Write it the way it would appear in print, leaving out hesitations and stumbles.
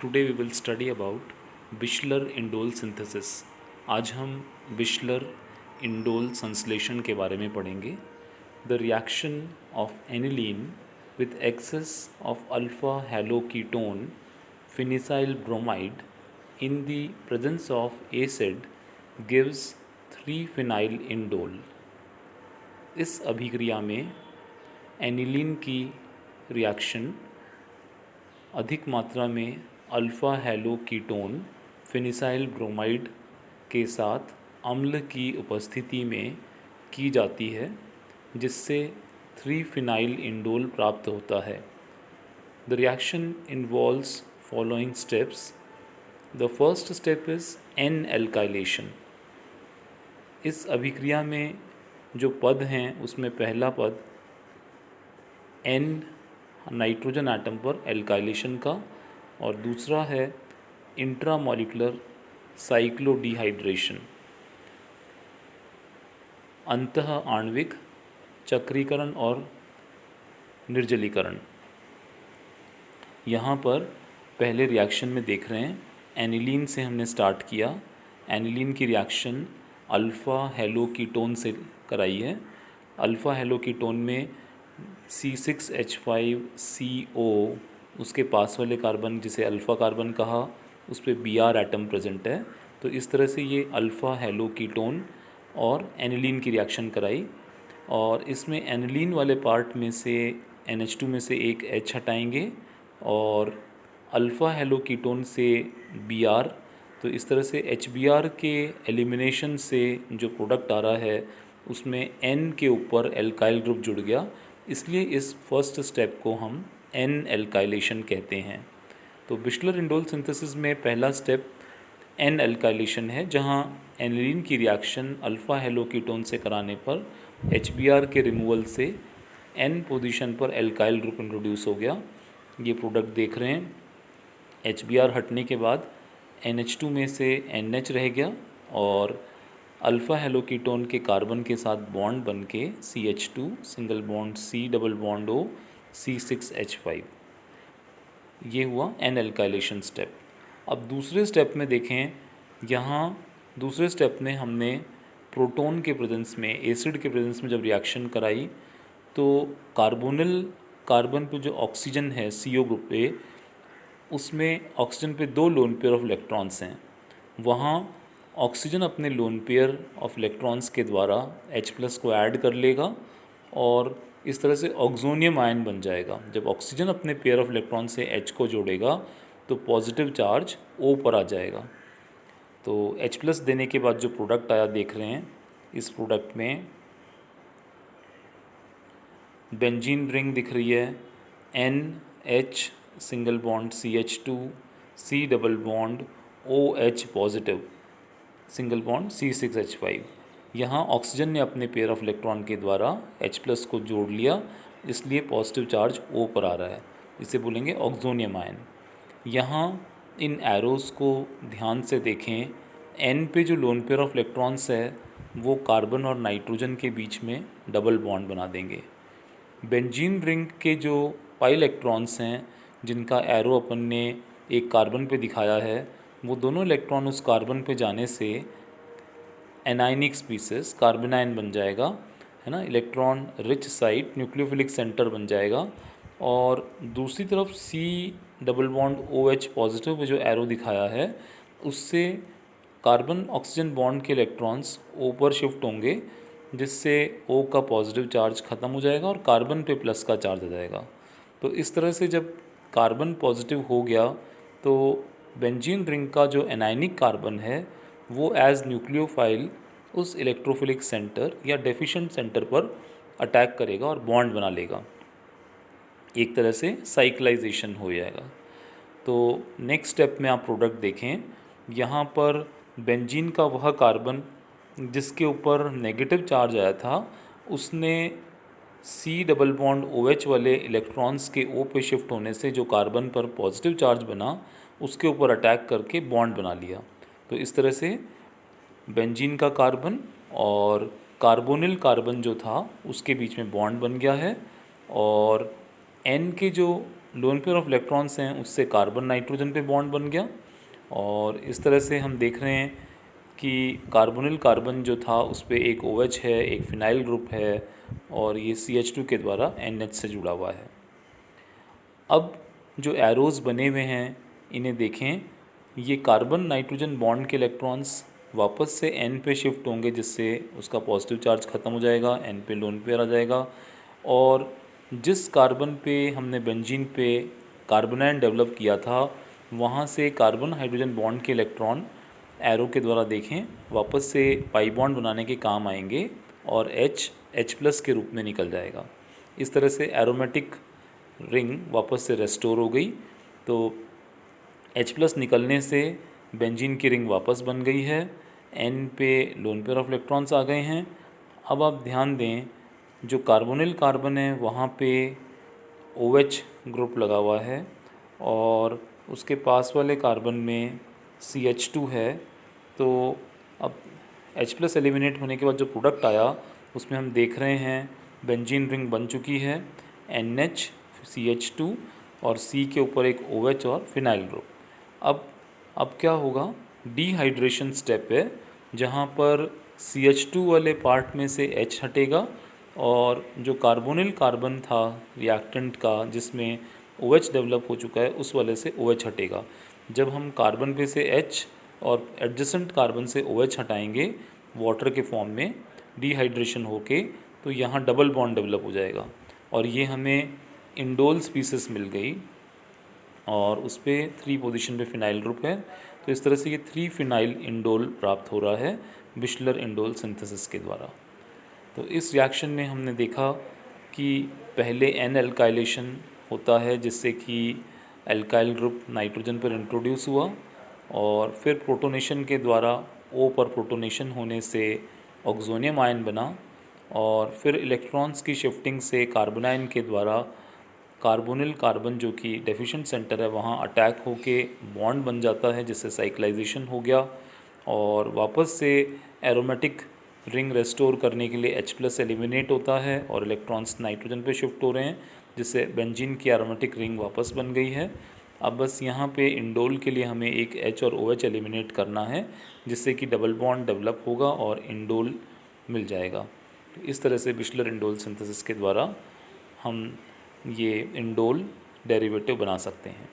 Today we will study about Bischler indole synthesis. आज हम Bischler indole संश्लेषण के बारे में पढ़ेंगे। The reaction of aniline with excess of alpha haloketone phenacyl bromide in the presence of acid gives 3 phenyl indole. इस अभिक्रिया में एनिलीन की रिएक्शन अधिक मात्रा में अल्फ़ा हैलोकीटोन फिनिसाइल ब्रोमाइड के साथ अम्ल की उपस्थिति में की जाती है, जिससे 3 फिनाइल इंडोल प्राप्त होता है। The reaction involves following steps. The first step is an alkylation. इस अभिक्रिया में जो पद हैं उसमें पहला पद एन नाइट्रोजन आटम पर एल्काइलेशन का और दूसरा है इंट्रामॉलिक्यूलर साइक्लोडिहाइड्रेशन, अंतः आणविक चक्रीकरण और निर्जलीकरण। यहाँ पर पहले रिएक्शन में देख रहे हैं एनिलीन से हमने स्टार्ट किया। एनिलीन की रिएक्शन अल्फ़ा हैलोकीटोन से कराई है। अल्फ़ा हैलोकीटोन में C6H5CO उसके पास वाले कार्बन जिसे अल्फ़ा कार्बन कहा, उस पर Br एटम प्रेजेंट है। तो इस तरह से ये अल्फ़ा हैलोकीटोन और एनिलीन की रिएक्शन कराई और इसमें एनिलीन वाले पार्ट में से NH2 में से एक H हटाएंगे और अल्फ़ा हैलोकीटोन से Br। तो इस तरह से HBr के एलिमिनेशन से जो प्रोडक्ट आ रहा है उसमें N के ऊपर एल्काइल ग्रुप जुड़ गया, इसलिए इस फर्स्ट स्टेप को हम एन एल्काइलेशन कहते हैं। तो बिश्लर इंडोल सिंथेसिस में पहला स्टेप एन एल्काइलेशन है, जहां एनिलीन की रिएक्शन अल्फ़ा हैलोकीटोन से कराने पर HBr के रिमूवल से एन पोजीशन पर एल्काइल ग्रुप इंट्रोड्यूस हो गया। ये प्रोडक्ट देख रहे हैं। HBr हटने के बाद NH2 में से NH रह गया और अल्फ़ा हैलोकीटोन के कार्बन के साथ बॉन्ड बन के CH2 single bond C double bond O C6H5, ये हुआ एन एल्काइलेशन स्टेप। अब दूसरे स्टेप में देखें, यहाँ दूसरे स्टेप में हमने प्रोटॉन के प्रेजेंस में, एसिड के प्रेजेंस में जब रिएक्शन कराई तो कार्बोनिल कार्बन पे जो ऑक्सीजन है CO ग्रुप पे, उसमें ऑक्सीजन पे 2 लोन पेयर ऑफ इलेक्ट्रॉन्स हैं। वहाँ ऑक्सीजन अपने लोन पेयर ऑफ इलेक्ट्रॉन्स के द्वारा H+ को ऐड कर लेगा और इस तरह से ऑक्सोनियम आयन बन जाएगा। जब ऑक्सीजन अपने पेयर ऑफ इलेक्ट्रॉन से H को जोड़ेगा तो पॉजिटिव चार्ज O पर आ जाएगा। तो H+ देने के बाद जो प्रोडक्ट आया देख रहे हैं, इस प्रोडक्ट में बेंजीन रिंग दिख रही है, NH single bond CH2 C double bond OH positive single bond C6H5। यहाँ ऑक्सीजन ने अपने पेयर ऑफ इलेक्ट्रॉन के द्वारा H+ को जोड़ लिया, इसलिए पॉजिटिव चार्ज O पर आ रहा है। इसे बोलेंगे ऑक्सोनियम आयन। यहाँ इन एरोज़ को ध्यान से देखें। N पे जो लोन पेयर ऑफ इलेक्ट्रॉन्स है वो कार्बन और नाइट्रोजन के बीच में डबल बॉन्ड बना देंगे। बेंजीन रिंग के जो पाई इलेक्ट्रॉन्स हैं जिनका एरो अपन ने एक कार्बन पे दिखाया है, वो दोनों इलेक्ट्रॉन उस कार्बन पे जाने से एनाइनिक स्पीसीज कार्बनाइन बन जाएगा, है ना। Electron rich site nucleophilic centre बन जाएगा और दूसरी तरफ C double bond OH positive pay जो एरो दिखाया है उससे कार्बन ऑक्सीजन बॉन्ड के इलेक्ट्रॉन्स O पर शिफ्ट होंगे, जिससे O का पॉजिटिव चार्ज ख़त्म हो जाएगा और कार्बन पे प्लस का चार्ज आ जाएगा। तो इस तरह से जब कार्बन पॉजिटिव हो गया तो बेंजीन रिंग का जो एनाइनिक कार्बन है वो एज न्यूक्लियोफाइल उस इलेक्ट्रोफिलिक सेंटर या डेफिशिएंट सेंटर पर अटैक करेगा और बॉन्ड बना लेगा। एक तरह से साइक्लाइजेशन हो जाएगा। तो नेक्स्ट स्टेप में आप प्रोडक्ट देखें, यहाँ पर बेंजीन का वह कार्बन जिसके ऊपर नेगेटिव चार्ज आया था, उसने C डबल बॉन्ड OH वाले इलेक्ट्रॉन्स के O पे शिफ्ट होने से जो कार्बन पर पॉजिटिव चार्ज बना उसके ऊपर अटैक करके बॉन्ड बना लिया। तो इस तरह से बेंजीन का कार्बन और कार्बोनिल कार्बन जो था उसके बीच में बॉन्ड बन गया है और N के जो लोन पेयर ऑफ इलेक्ट्रॉन्स हैं उससे कार्बन नाइट्रोजन पे बॉन्ड बन गया, और इस तरह से हम देख रहे हैं कि कार्बोनिल कार्बन जो था उस पर एक OH है, एक फिनाइल ग्रुप है, और ये CH2 के द्वारा NH से जुड़ा हुआ है। अब जो एरोज़ बने हुए हैं इन्हें देखें, ये कार्बन नाइट्रोजन बॉन्ड के इलेक्ट्रॉन्स वापस से N पे शिफ्ट होंगे, जिससे उसका पॉजिटिव चार्ज ख़त्म हो जाएगा, N पे लोन पेयर आ जाएगा। और जिस कार्बन पे हमने बेंजीन पे कार्बोनाइन डेवलप किया था, वहाँ से कार्बन हाइड्रोजन बॉन्ड के इलेक्ट्रॉन एरो के द्वारा देखें वापस से पाई बॉन्ड बनाने के काम आएंगे, और H प्लस के रूप में निकल जाएगा। इस तरह से एरोमेटिक रिंग वापस से रेस्टोर हो गई। तो H प्लस निकलने से बेंजीन की रिंग वापस बन गई है, N पे लोन पेयर ऑफ इलेक्ट्रॉन्स आ गए हैं। अब आप ध्यान दें, जो कार्बोनिल कार्बन है वहाँ पे OH ग्रुप लगा हुआ है, और उसके पास वाले कार्बन में CH2 है। तो अब H प्लस एलिमिनेट होने के बाद जो प्रोडक्ट आया उसमें हम देख रहे हैं बेंजीन रिंग बन चुकी है, NH CH2 और C के ऊपर एक OH और फिनाइल ग्रुप। अब क्या होगा, डिहाइड्रेशन स्टेप है, जहाँ पर CH2 वाले पार्ट में से H हटेगा, और जो कार्बोनिल कार्बन था रिएक्टेंट का जिसमें OH डेवलप हो चुका है उस वाले से OH हटेगा। जब हम कार्बन पे से H और एडजेसेंट कार्बन से OH हटाएंगे वाटर के फॉर्म में डिहाइड्रेशन होके, तो यहाँ डबल बॉन्ड डेवलप हो जाएगा, और ये हमें इंडोल स्पीसीस मिल गई, और उस पर 3 पोजीशन पे फिनाइल ग्रुप है। तो इस तरह से ये 3 फिनाइल इंडोल प्राप्त हो रहा है बिशलर इंडोल सिंथेसिस के द्वारा। तो इस रिएक्शन में हमने देखा कि पहले N एल्काइलेशन होता है, जिससे कि एल्काइल ग्रुप नाइट्रोजन पर इंट्रोड्यूस हुआ, और फिर प्रोटोनेशन के द्वारा O पर प्रोटोनेशन होने से ऑक्सोनियम आयन बना, और फिर इलेक्ट्रॉन्स की शिफ्टिंग से कार्बोनाइन के द्वारा कार्बोनिल कार्बन जो कि डेफिशिएंट सेंटर है वहाँ अटैक होके बॉन्ड बन जाता है, जिससे साइक्लाइजेशन हो गया, और वापस से एरोमेटिक रिंग रेस्टोर करने के लिए H प्लस एलिमिनेट होता है और इलेक्ट्रॉन्स नाइट्रोजन पे शिफ्ट हो रहे हैं, जिससे बेंजीन की एरोमेटिक रिंग वापस बन गई है। अब बस यहाँ पे इंडोल के लिए हमें एक H और OH एलिमिनेट करना है, जिससे कि डबल बॉन्ड डेवलप होगा और इंडोल मिल जाएगा। तो इस तरह से बिशलर इंडोल सिंथेसिस के द्वारा हम ये इंडोल डेरिवेटिव बना सकते हैं।